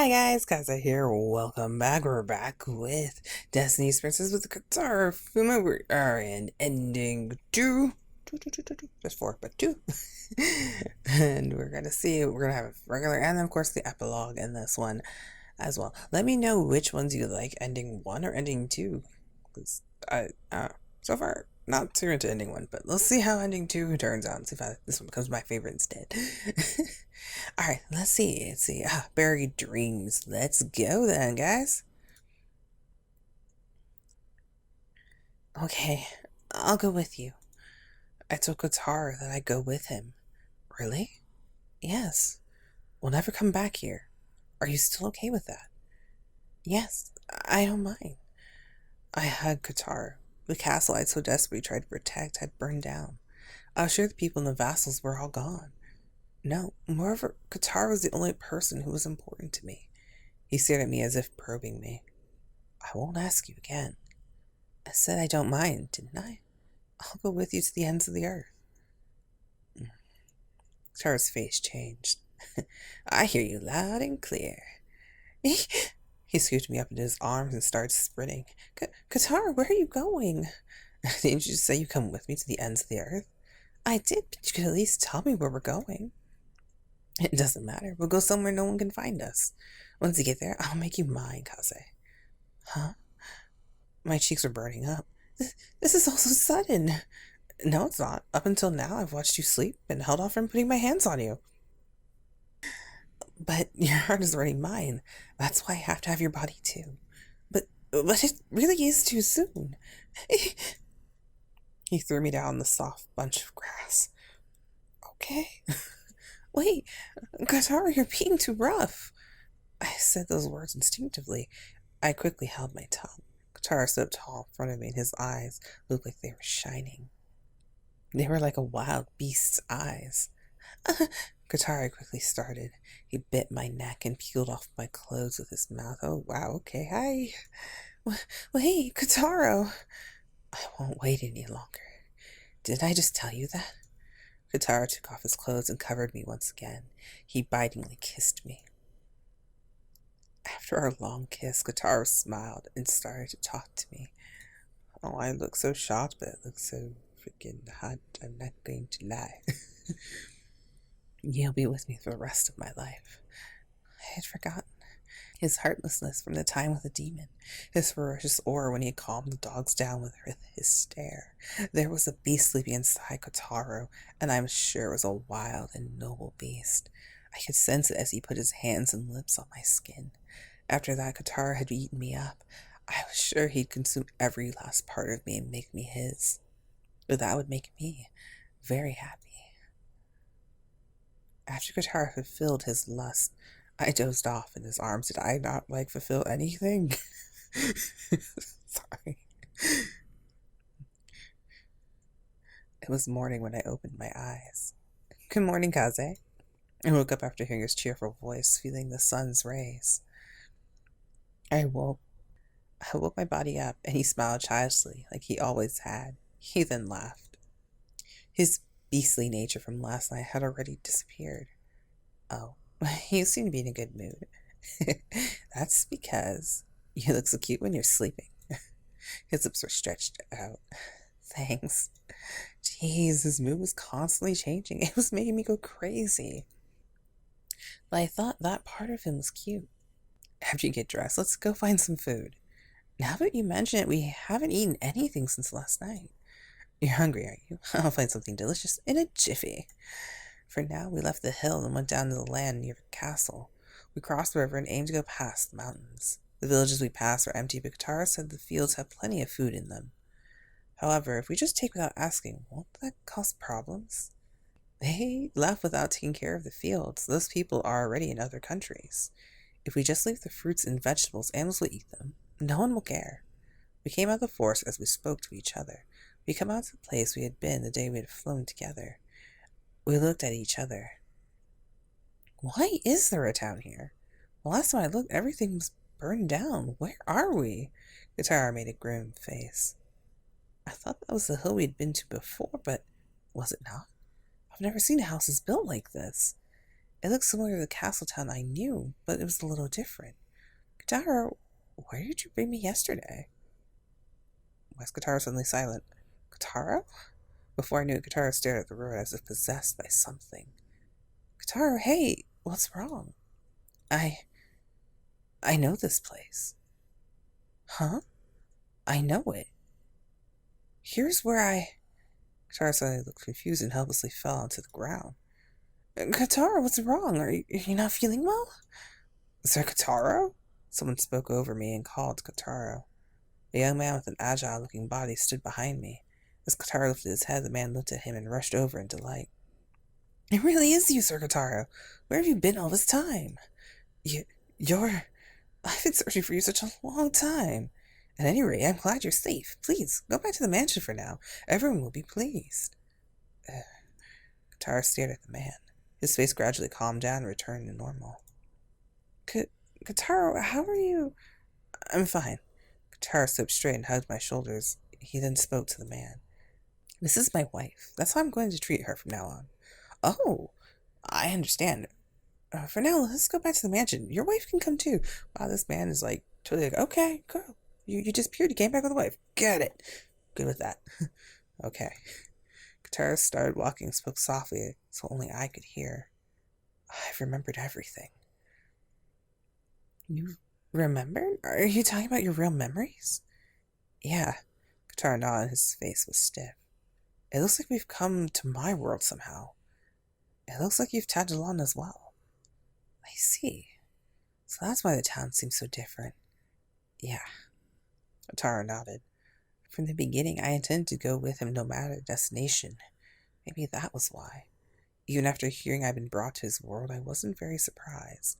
Hi guys, Kaza here. Welcome back. We're back with Destiny's Princess with Kotaro Fuma. We are in ending two. Just four, but two. And we're gonna see. We're gonna have a regular, and then of course the epilogue in this one as well. Let me know which ones you like, ending one or ending two, because so far not too into ending one, but let's see how ending two turns out and see if this one becomes my favorite instead. All right, let's see. Buried dreams. Let's go then, guys. Okay, I'll go with you. I told Kotaro that I'd go with him. Really? Yes. We'll never come back here. Are you still okay with that? Yes, I don't mind. I hugged Kotaro. The castle I'd so desperately tried to protect had burned down. I was sure the people and the vassals were all gone. No, moreover, Kotaro was the only person who was important to me. He stared at me as if probing me. I won't ask you again. I said I don't mind, didn't I? I'll go with you to the ends of the earth. Kotaro's face changed. I hear you loud and clear. He scooped me up into his arms and started sprinting. Kotaro, where are you going? Didn't you just say you come with me to the ends of the earth? I did, but you could at least tell me where we're going. It doesn't matter. We'll go somewhere no one can find us. Once you get there, I'll make you mine, Kaze. Huh? My cheeks were burning up. This is all so sudden. No, it's not. Up until now, I've watched you sleep and held off from putting my hands on you. But your heart is already mine. That's why I have to have your body too. But it really is too soon. He threw me down the soft bunch of grass. Okay. Wait, Kotaro, you're being too rough. I said those words instinctively. I quickly held my tongue. Kotaro stood tall in front of me, and his eyes looked like they were shining. They were like a wild beast's eyes. Kotaro quickly started. He bit my neck and peeled off my clothes with his mouth. Oh, wow, okay, hi. Wait, Kotaro. I won't wait any longer. Didn't I just tell you that? Kotaro took off his clothes and covered me once again. He bitingly kissed me. After our long kiss, Kotaro smiled and started to talk to me. Oh, I look so shocked, but it looks so freaking hot. I'm not going to lie. You'll be with me for the rest of my life. I had forgotten. His heartlessness from the time with the demon, his ferocious aura when he had calmed the dogs down with his stare. There was a beast sleeping inside Kotaro, and I'm sure it was a wild and noble beast. I could sense it as he put his hands and lips on my skin. After that, Kotaro had eaten me up. I was sure he'd consume every last part of me and make me his. But that would make me very happy. After Kotaro fulfilled his lust, I dozed off in his arms. Did I not, fulfill anything? Sorry. It was morning when I opened my eyes. Good morning, Kaze. I woke up after hearing his cheerful voice, feeling the sun's rays. I woke my body up, and he smiled childishly, like he always had. He then laughed. His beastly nature from last night had already disappeared. Oh. You seem to be in a good mood. That's because you look so cute when you're sleeping. His lips were stretched out. Thanks. Jeez, his mood was constantly changing. It was making me go crazy. But I thought that part of him was cute. After you get dressed, let's go find some food. Now that you mention it, we haven't eaten anything since last night. You're hungry, aren't you? I'll find something delicious in a jiffy. For now, we left the hill and went down to the land near the castle. We crossed the river and aimed to go past the mountains. The villages we passed were empty, but Kotaro said the fields have plenty of food in them. However, if we just take without asking, won't that cause problems? They left without taking care of the fields. Those people are already in other countries. If we just leave the fruits and vegetables, animals will eat them. No one will care. We came out of the forest as we spoke to each other. We come out to the place we had been the day we had flown together. We looked at each other. Why is there a town here? The last time I looked, everything was burned down. Where are we? Kotaro made a grim face. I thought that was the hill we'd been to before, but was it not? I've never seen houses built like this. It looked similar to the castle town I knew, but it was a little different. Kotaro, where did you bring me yesterday? Why is Kotaro suddenly silent? Kotaro? Before I knew it, Kotaro stared at the road as if possessed by something. Kotaro, hey, what's wrong? I know this place. Huh? I know it. Here's where Kotaro suddenly looked confused and helplessly fell onto the ground. Kotaro, what's wrong? Are you not feeling well? Sir Kotaro? Someone spoke over me and called Kotaro. A young man with an agile-looking body stood behind me. As Kotaro lifted his head, the man looked at him and rushed over in delight. It really is you, Sir Kotaro. Where have you been all this time? You're... I've been searching for you such a long time. At any rate, I'm glad you're safe. Please, go back to the mansion for now. Everyone will be pleased. Kotaro stared at the man. His face gradually calmed down and returned to normal. Kotaro, how are you? I'm fine. Kotaro stood straight and hugged my shoulders. He then spoke to the man. This is my wife. That's how I'm going to treat her from now on. Oh, I understand. For now, let's go back to the mansion. Your wife can come too. Wow, this man is like totally like, okay, girl. You disappeared. You came back with a wife. Get it. Good with that. Okay. Kotaro started walking and spoke softly so only I could hear. I've remembered everything. You remembered? Are you talking about your real memories? Yeah. Kotaro nodded and his face was stiff. It looks like we've come to my world somehow. It looks like you've tagged along as well. I see. So that's why the town seems so different. Yeah. Kotaro nodded. From the beginning, I intended to go with him no matter the destination. Maybe that was why. Even after hearing I'd been brought to his world, I wasn't very surprised.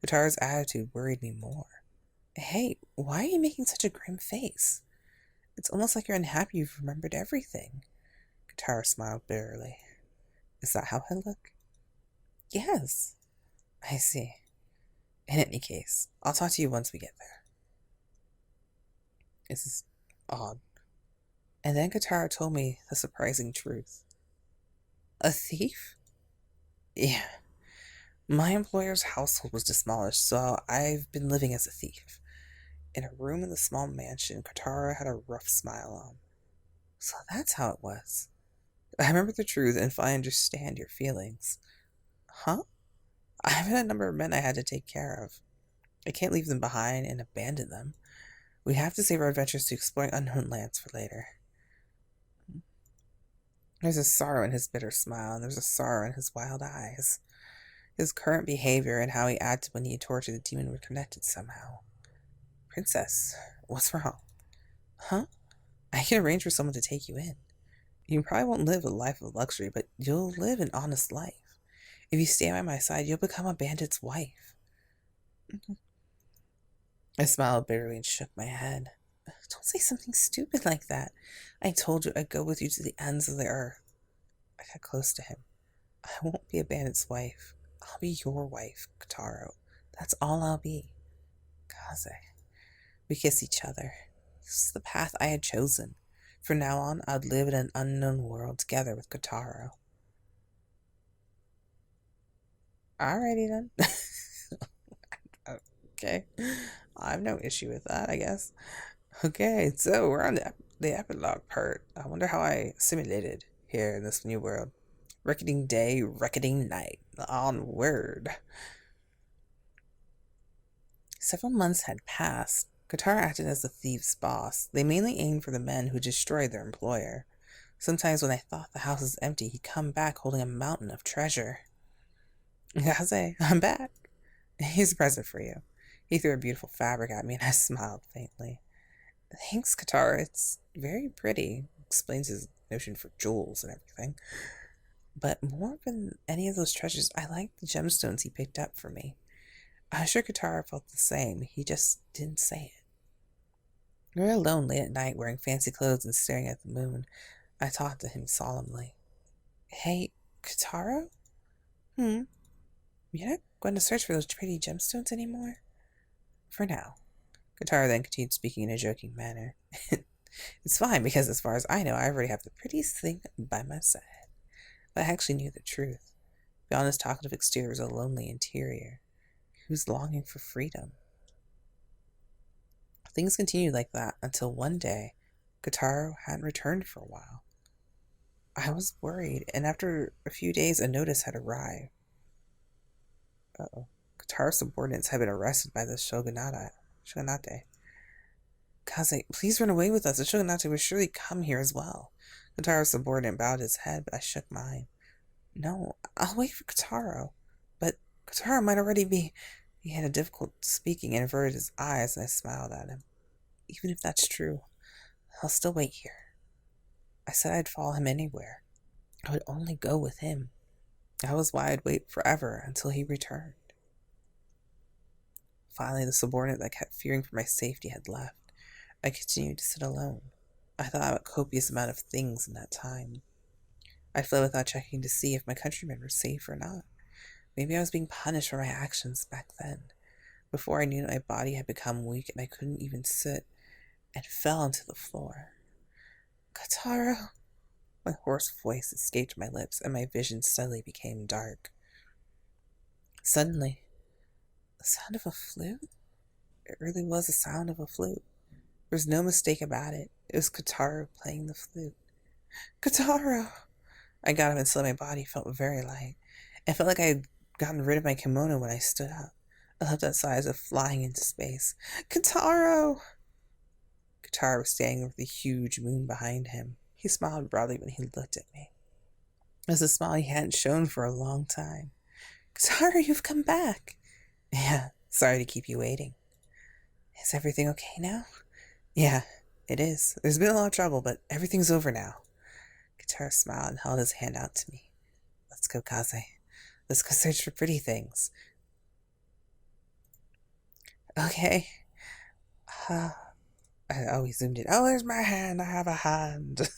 Kotaro's attitude worried me more. Hey, why are you making such a grim face? It's almost like you're unhappy you've remembered everything. Kotaro smiled bitterly. Is that how I look? Yes. I see. In any case, I'll talk to you once we get there. This is odd. And then Kotaro told me the surprising truth. A thief? Yeah. My employer's household was demolished, so I've been living as a thief. In a room in the small mansion, Kotaro had a rough smile on. So that's how it was. I remember the truth and finally understand your feelings. Huh? I have had a number of men I had to take care of. I can't leave them behind and abandon them. We have to save our adventures to exploring unknown lands for later. There's a sorrow in his bitter smile, and there's a sorrow in his wild eyes. His current behavior and how he acted when he had tortured the demon were connected somehow. Princess, what's wrong? Huh? I can arrange for someone to take you in. You probably won't live a life of luxury, but you'll live an honest life. If you stay by my side, you'll become a bandit's wife. I smiled bitterly and shook my head. Don't say something stupid like that. I told you I'd go with you to the ends of the earth. I got close to him. I won't be a bandit's wife. I'll be your wife, Kotaro. That's all I'll be. Kaze. We kissed each other. This is the path I had chosen. From now on, I'd live in an unknown world together with Kotaro. Alrighty then. Okay. I have no issue with that, I guess. Okay, so we're on the epilogue part. I wonder how I assimilated here in this new world. Reckoning day, reckoning night. Onward. Several months had passed. Kotaro acted as the thieves' boss. They mainly aimed for the men who destroyed their employer. Sometimes when I thought the house was empty, he'd come back holding a mountain of treasure. Kaze, I'm back. Here's a present for you. He threw a beautiful fabric at me and I smiled faintly. Thanks, Kotaro. It's very pretty. Explains his notion for jewels and everything. But more than any of those treasures, I like the gemstones he picked up for me. I'm sure Kotaro felt the same. He just didn't say it. We were alone late at night, wearing fancy clothes and staring at the moon. I talked to him solemnly. Hey, Kotaro? You're not going to search for those pretty gemstones anymore? For now. Kotaro then continued speaking in a joking manner. It's fine, because as far as I know, I already have the prettiest thing by my side. But I actually knew the truth. Beyond his talkative exterior was a lonely interior. He was longing for freedom. Things continued like that until one day, Kotaro hadn't returned for a while. I was worried, and after a few days, a notice had arrived. Uh-oh. Kotaro's subordinates had been arrested by the shogunate. Kaze, please run away with us. The shogunate will surely come here as well. Kotaro's subordinate bowed his head, but I shook mine. No, I'll wait for Kotaro. But Kotaro might already be... He had a difficult speaking and averted his eyes, and I smiled at him. Even if that's true, I'll still wait here. I said I'd follow him anywhere. I would only go with him. That was why I'd wait forever until he returned. Finally, the subordinate that kept fearing for my safety had left. I continued to sit alone. I thought about a copious amount of things in that time. I fled without checking to see if my countrymen were safe or not. Maybe I was being punished for my actions back then. Before I knew it, my body had become weak and I couldn't even sit, and fell onto the floor. Kotaro! My hoarse voice escaped my lips, and my vision suddenly became dark. Suddenly, the sound of a flute? It really was the sound of a flute. There was no mistake about it. It was Kotaro playing the flute. Kotaro! I got up and slowly my body felt very light. It felt like I had gotten rid of my kimono when I stood up. I left outside as if flying into space. Kotaro! Kotaro was standing with the huge moon behind him. He smiled broadly when he looked at me. It was a smile he hadn't shown for a long time. Kotaro, you've come back. Yeah, sorry to keep you waiting. Is everything okay now? Yeah, it is. There's been a lot of trouble, but everything's over now. Kotaro smiled and held his hand out to me. Let's go, Kaze. Let's go search for pretty things. Okay. I always zoomed in. Oh, there's my hand. I have a hand.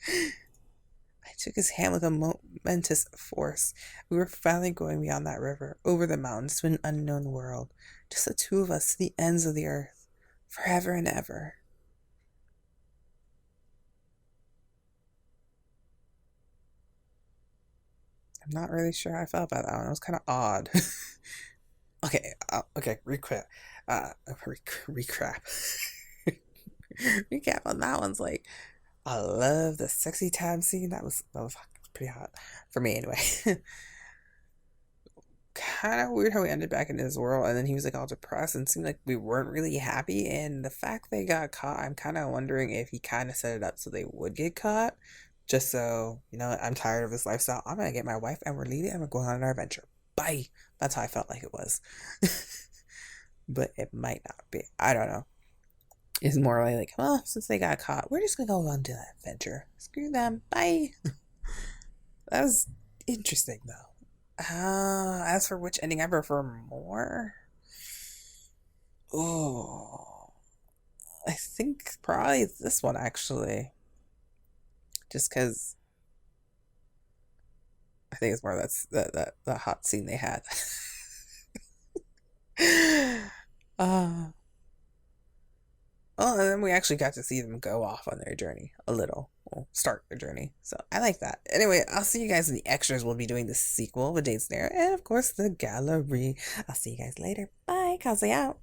I took his hand with a momentous force. We were finally going beyond that river, over the mountains to an unknown world. Just the two of us to the ends of the earth, forever and ever. I'm not really sure how I felt about that one. It was kind of odd. Okay, recap. Recap on that one's like, I love the sexy time scene. That was pretty hot for me anyway. Kind of weird how we ended back in his world, and then he was like all depressed and seemed like we weren't really happy. And the fact they got caught, I'm kind of wondering if he kind of set it up so they would get caught, just so I'm tired of this lifestyle. I'm gonna get my wife and we're leaving and we're going on our adventure. Bye. That's how I felt like it was. But it might not be. I don't know. It's more like, well, since they got caught, we're just gonna go on to that adventure. Screw them. Bye. That was interesting, though. As for which ending I prefer more, oh, I think probably this one actually. Just because I think it's more that's that hot scene they had. Oh, and then we actually got to see them go off on their journey a little. Well, start their journey. So I like that. Anyway, I'll see you guys in the extras. We'll be doing the sequel with Dates There, and of course the gallery. I'll see you guys later. Bye. Kaze out.